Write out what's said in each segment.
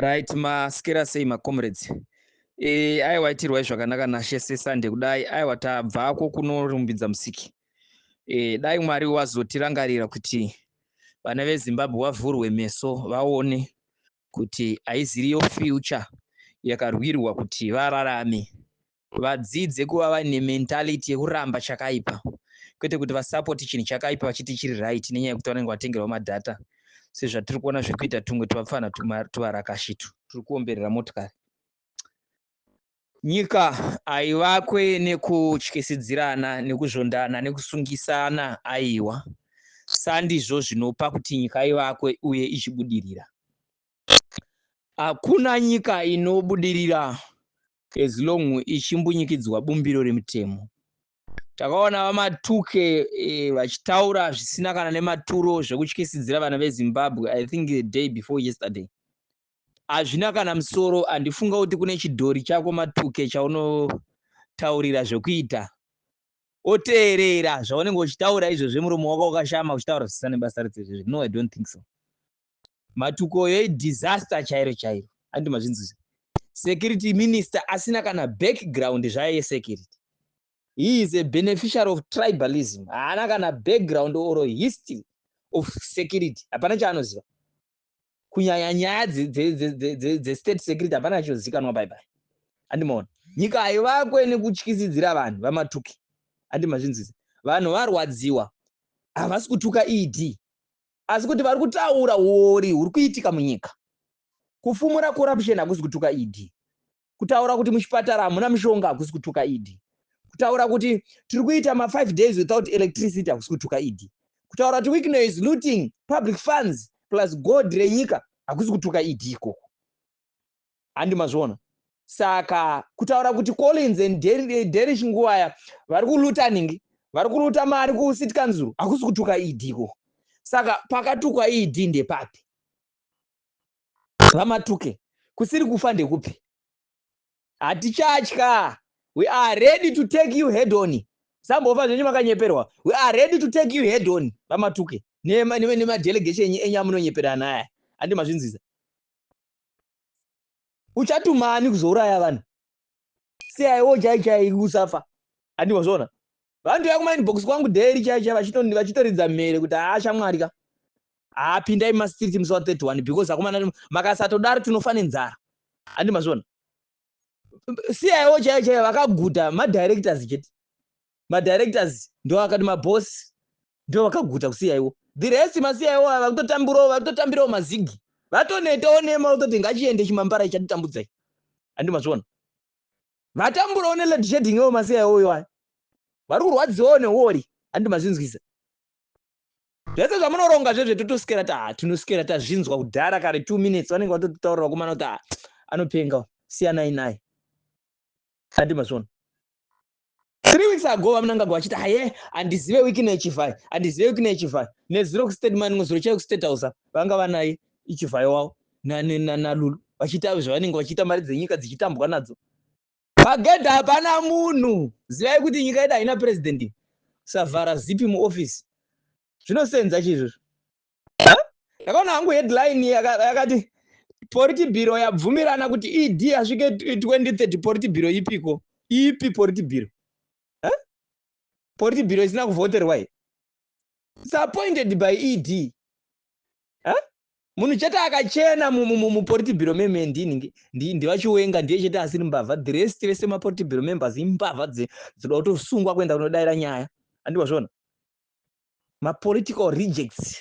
Right, masikira sei comrades. Aiwa itirwai zvakanaka nashe seSunday kudai aiwa tabvako kunorumbidza musiki. Dai Mwari wazotirangarira kuti vana veZimbabwe vavhurwe meso vaone kuti haiziriyo future yakarwirwa kuti vararame. Vadzidze kuva vaine mentality yekuramba chakaipa. Kwete kuti vasapoti chinhu chakaipa vachiti chiri right nenyaya yekuti vanenge vatengerwa madhata. Sezvatiri kuona zvekuita tumwe tuvafana tuvarakashitu turi kuomberera motikari. Nyika haivakwe nekutyisidzirana, nekuzvondana, nekusungisana aiwa. Sandizvo zvinopa kuti nyika ivakwe uye ichibudirira. Hakuna nyika inobudirira as long ichimbunyikidzwa bumbiro remutemo. Takaona vamatuke vachitaura zvisina kana nematuro zvekutyisidzira vana veZimbabwe, I think the day before yesterday. Hazvina kana musoro, handifunga kuti kune chidhori chako matuke chaunotaurira zvekuita. Oteerera zvaunenge uchitaura izvozvo muromo wako wakashama uchitaura zvisina nebasa redzezvo. No, I don't think so. Matuko disaster chairo chairo. Andi mazvinzisa. Security minister asina kana background zvaye security. He is a beneficiary of tribalism. Haana kana background or history of security. Hapana chaanoziva. Kunyanya nyaya state security hapana chozikanwa bye bye. Andimaona. Nyika haivakwe nekutyisidzira vanhu vamatuki. Andi mazvinzisa. Vanhu varwadziwa. Havasi kutuka ED. Asi kuti vari kutaura uori huri kuitika munyika. Kufumura corruption hakusi kutuka ED. Kutaura kuti muchipatara hamuna mishonga hakusi kutuka ED. Kutaura kuti tiri kuita 5 days without electricity hakusi kutuka ED. Kutaura kuti Wikino is looting public funds plus gold renyika hakusi kutuka ED ikoko. Handi mazvona. Saka kutaura kuti Collins and Derish Nguwaya vari kuluta ningi, vari kuluta mari kuCity Council hakusi kutuka ED ikoko. Saka pakatukwa ED ndepapi? Vamatuke kusiri kufa ndekupi? Hatichatya. We are ready to take you head on. Sambova zvenyu makanyeperwa. We are ready to take you head on. Vamatuke. Nema delegation enyamunonyeperana aya. Andi mazvinzisa. Uchatumani kuzouraya vanhu. CIO chai kusafa. Andi mazvona. Vantu vakumaini box kwangu daily chai vachitoridza mere kuti shamwari ka. Pindai mastreet musi wa 31 because akumana makasatodaro tinofane nzara. Andi mazvona. CIO chai vakaguta madirectors chete. Madirectors ndo vakati maboss ndo vakaguta kuCIO. The rest maCIO vakutotambirawo mazigi. Vatonetawo nema utoti ngachiende chimambara chatitambudzai. Andi mazvona. Vatamburawo neload shedding yo maCIO yo. Vari kurwadziwawo nehori. Andi mazvinzwisa. Zvese zvamunoronga zvezve tunosikera tazvinzwa kudhara kare 2 minutes vanenge vatotaurira kumana kuti anopenga siyanai naye. Andi mazvona. 3 weeks ago vamunanga vachiti handizive Wikino ichivhai, handizive Wikino ichivhai. Nezero statement ngozero chayo kustate house vanga vanaye ichivhai wavo naLulu vachita zvavanenge vachiita mari dzenyika dzichitambwa nadzo. Pagedha hapana munhu. Zivai kuti nyika yedu haina president. Savhara zipi muoffice. Zvinosenza chizvozvo. Ndakaona hangu headline yakati politi biro yabvumirana kuti ED asvike 2030 politi biro ipiko. Ipi politi biro? Politi biro isina kuvoterwa here. It's appointed by ED. Munhu chete akachena mupoliti biro meme ndivachiwenga ndiye chete asiri mbavha. The rest vese mapoliti biro members imbavha dzinoda kutosungwa kuenda kunodaira nyaya. Andi mazvona. Political rejects.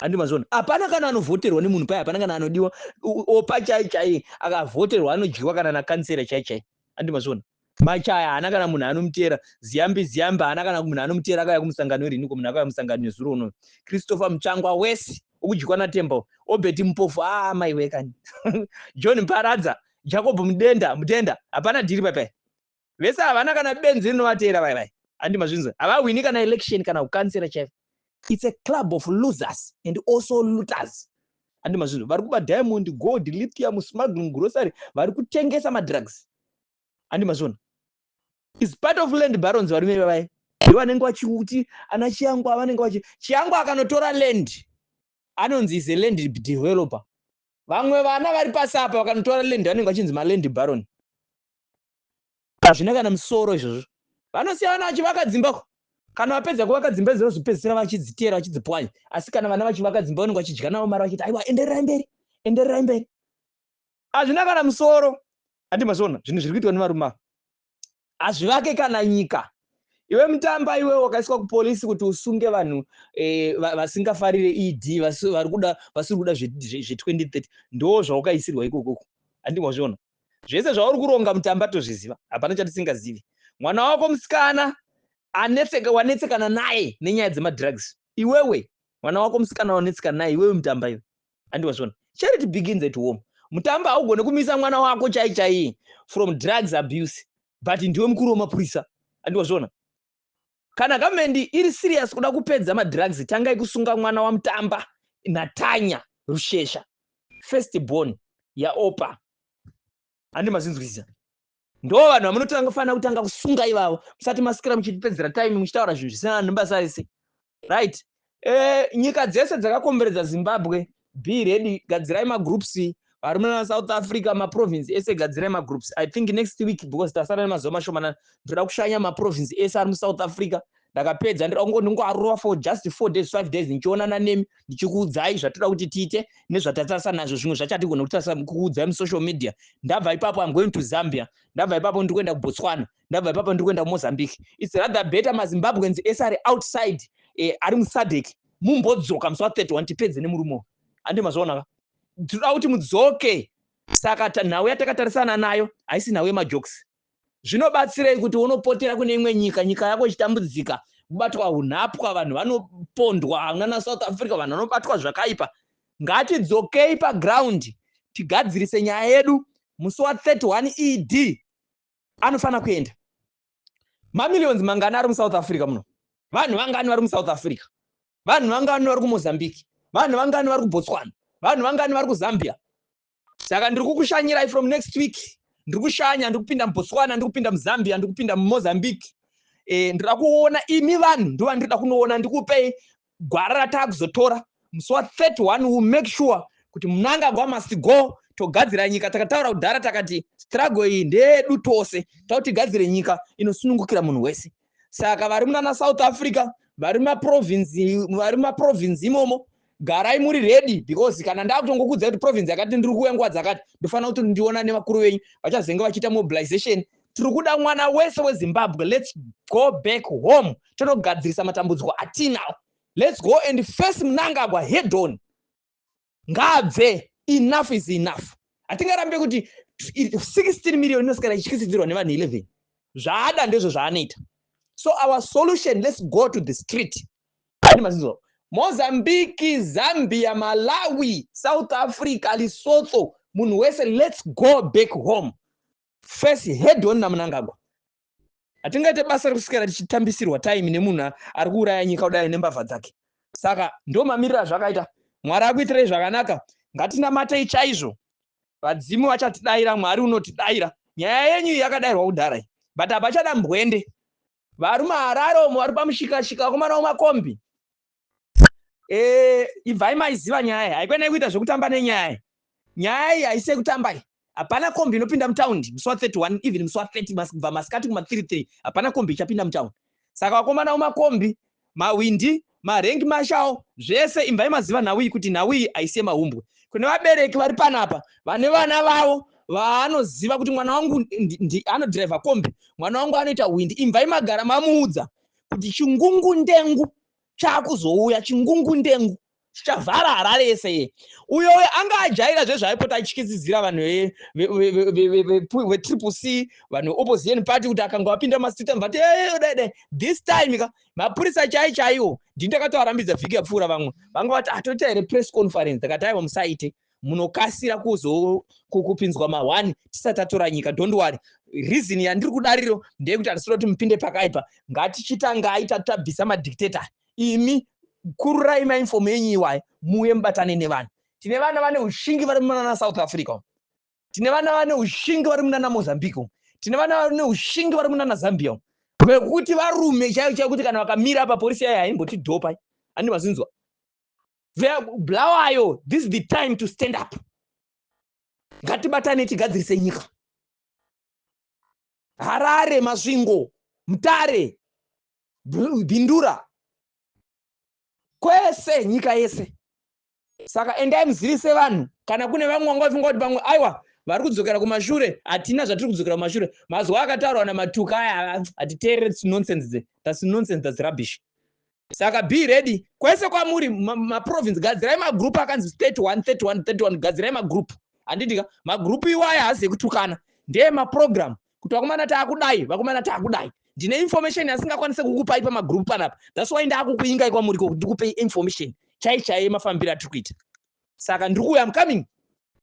Andi mazvona. Hapana kana anovhoterwa nemunhu paya, hapana kana anodiwa opa chai akavhoterwa anodyiwa kana nakansera chai. Andi mazvona. Machaya haana kana munhu anomutera. Ziyamba haana kana munhu anomutera akauya kumusangano weRiniko, munhu akauya kumusangano wezuro uno. Christopher Muchangwa wese ukudyiwa naTemba. Obeti Mupofu maiwekani. John Mparadza, Jacob Mutenda hapana dhiri paya. Vese havana kana benzi rinovatera bye. Andi mazvinzwa. Havawini kana election kana kukansera chai. It's a club of losers and also looters. Andi mazvinzwa. Vari kuba diamond, gold, lithium, smuggling, grocery. Vari kutengesa madrugs. Andi mazvona. It's part of land barons vari mevaye. Vanenge vachiuti ana Chiangwa vanenge Chiangwa akanotora land. Anonzi is a land developer. vamwe vana vari pasi apa vakanotora land vanenge vachinzi maland baron. Hazvina kana musoro izvozvo. Vanosiya vana vachivaka dzimba, kana vapedza kuvaka dzimba idzi vozopedzisira vachidzitera vachidzipwanya, asi kana vana vachivaka dzimba vanenge vachidya navo mari vachiti aiwa endererai mberi, endererai mberi. Hazvina kana musoro. Handimazviona zvinhu zviri kuitwa nevarume ava. Hazvivake kana nyika. Iwe Mutamba iwe wakaiswa kupolisi kuti usunge vanhu vasingafarire ED vasiri kuda zve2030 ndo zvawakaisirwa ikoko. Handimazviona. Zvese zvauri kuronga Mutamba tozviziva, hapana chatisingazivi. Mwana wako musikana wanetsekana naye nenyaya dzemadrugs. Iwewe mwana wako musikana wanetsekana naye iwewe Mutamba iwe. Handimazviona. Charity begins at home. Mutamba haugone kumisa mwana wako chai from drugs abuse, but ndiwe mukuru wemapurisa. Handimazviona. Kana government iri serious kuda kupedza madrugs, tangai kusunga mwana wa Mutamba Natanya Rushesha, first born yaOpa. Handimazinzwisisa. Ndo vanhu vamunotanga kutanga kusunga ivavo musati masikira muchipedzera time muchitaura zvinhu zvisina nembasa ese. Right? Nyika dzese dzakakomberedza Zimbabwe, be ready, gadzirai magroups, varume na South Africa, maprovince ese gadzirai magroups. I think next week, because tasara nemazuva mashomana, ndoda kushanya maprovince ese ari muSouth Africa. Ndakapedza ndingoarova for just 4 days 5 days ndichionana nemi ndichikuudzai zvatoda kuti tiite nezvatatarisa nazvo, zvimwe zvachatigona kutarisa kuudzai musocial media. Ndabva ipapo I'm going to Zambia, ndabva ipapo ndiri kuenda kuBotswana, ndabva ipapo ndiri kuenda kuMozambique. It's rather better maZimbabweans ese ari outside ari muSADC mumbodzoka musi wa31 tipedze nemurume. Handimazviona. Tinoda kuti mudzoke. Saka nhau yatakatarisana nayo haisi nhau yemajokes. Zvinobatsirei kuti unopotera kune imwe nyika yako ichitambudzika, kubatwa unhapwa, vanhu vanopondwa nana South Africa, vanhu vanobatwa zvakaipa. Ngatidzokei paground tigadzirise nyaya yedu. Musi wa31 ED anofana kuenda. Mamillions mangana ari muSouth Africa muno. Vanhu vangani vari muSouth Africa. Vanhu vangani vari kuMozambique. Vanhu vangani vari kuBotswana. Vanhu vangani vari kuZambia. Saka ndiri kukushanyirai from next week. Ndiri kushanya, ndiri kupinda muBotswana, ndiri kupinda muZambia, ndiri kupinda muMozambique. Ndira kuona imi vanhu ndiva ndinoda kunoona ndikupei gwara ratakuzotora. Musi wa31 will make sure kuti Mnangagwa must go. Togadzira nyika takataura kudhara takati struggle iyi ndedu tose. Tauti gadzire nyika inosunungukira munhu wese. Saka vari munana South Africa, vari mumaprovince imomo, garai muri ready, because kana ndakutongokuudza kuti province yakati ndiri kuuya nguva dzakati ndofana kuti ndiona nevakuru venyu vachazenge vachiita mobilization. Tiri kuda mwana wese weZimbabwe. Let's go back home. Tonogadzirisa matambudziko atinawo. Let's go and face Mnangagwa head on. Ngabve. Enough is enough. Hatingarambe kuti 16 million inosikana ichityisidzirwa nevanhu 11. Zvaada ndezvo zvaanoita. So our solution, let's go to the street. Mozambique, Zambia, Malawi, South Africa, Lesotho, munhu wese, let's go back home. First head on na Mnangagwa. Hatingaite basa rekusikira tichitambisirwa time nemunhu ari kuuraya nyika kudai nembavha dzake. Saka ndo mamiriro azvakaita. Mwari akuitirei zvakanaka. Ngatinamatei chaizvo. Vadzimu vachatidaira, Mwari unotidaira. Nyaya yenyu yakadairwa kudhara, but hapachada mbwende. Vari muHarare umo vari pamushikashika vakomana wemakombi. Ibvai maiziva nyaya. Haikwenei kuita zvekutamba nenyaya. Nyaya iyi haisi yekutamba iyi. Hapana kombi inopinda mutaundi musi wa31, even musi wa30 kubva masikati kuma33. Hapana kombi ichapinda mutaundi. Saka vakomana wemakombi, mawindi, marengi mashawo, zvese imvai maziva nhau iyi kuti nhau iyi haisi yemahumbwe. Kune vabereki vari panapa vane vana vavo vaanoziva kuti mwana wangu anodhiraivha kombi, mwana wangu anoita windi, imvai magara mamuudza kuti chingungu ndengu chaakuzouya, chingungu ndengu chichavhara Harare yese. Uyowe anga ajaira zvezvaaipota achityisidzira vanhu veTCC, vanhu veopposition party, kuti akanga wapinda masiteti mvati this time mapurisa chaiwo. Ndindakatoarambidza vhiki yapfuura vamwe vanga vati toita here press conference. Ndakati aiwa musaite, munokasira kupinzwa ma1 tisati tatora nyika. Don't worry. Reason yandiri kudariro ndeyekuti hatisiri kuti mupinde pakaipa. Ngatichitangai tabvisa madictator. Imi kururai mainfomu yenyu iwayo muuye mubatane nevanhu. Tine vana vane ushingi vari munana South Africa. Tine vana vane ushingi vari munana Mozambique. Tine vana vane ushingi vari munana Zambia. Vekuti varume chaivo kuti kana vakamira apa polisi yayo haimbotidhopa. Handimazinzwa. Blawayo, this is the time to stand up. Ngatibatane tigadzirise nyika. Harare, Masvingo, Mutare, Bindura, kwese nyika yese. Saka endai muzivise vanhu kana kune vamwe vanga vafunga kuti pamwe aiwa vari kudzokera kumashure, hatina zvatiri kudzokera kumashure. Mazuva akataurwa naMatuka aya hatiteerere nonsense. That's nonsense, that's rubbish. Saka be ready. Kwese kwamuri maprovince gadzirai magroup akanzi state 131 gadzirai magroup. Handidika magroup iwaya hazi kutukana. Ndiye maprogram kuti vakomana taakudai, vakomana taakudai. Ndine information yasingakwanise kukupai pamagroup panapa. That's why ndakukuingai kwamuri kuti ndikupe information. Chai mafambiro atiri kuita. Saka ndikuuya, I'm coming.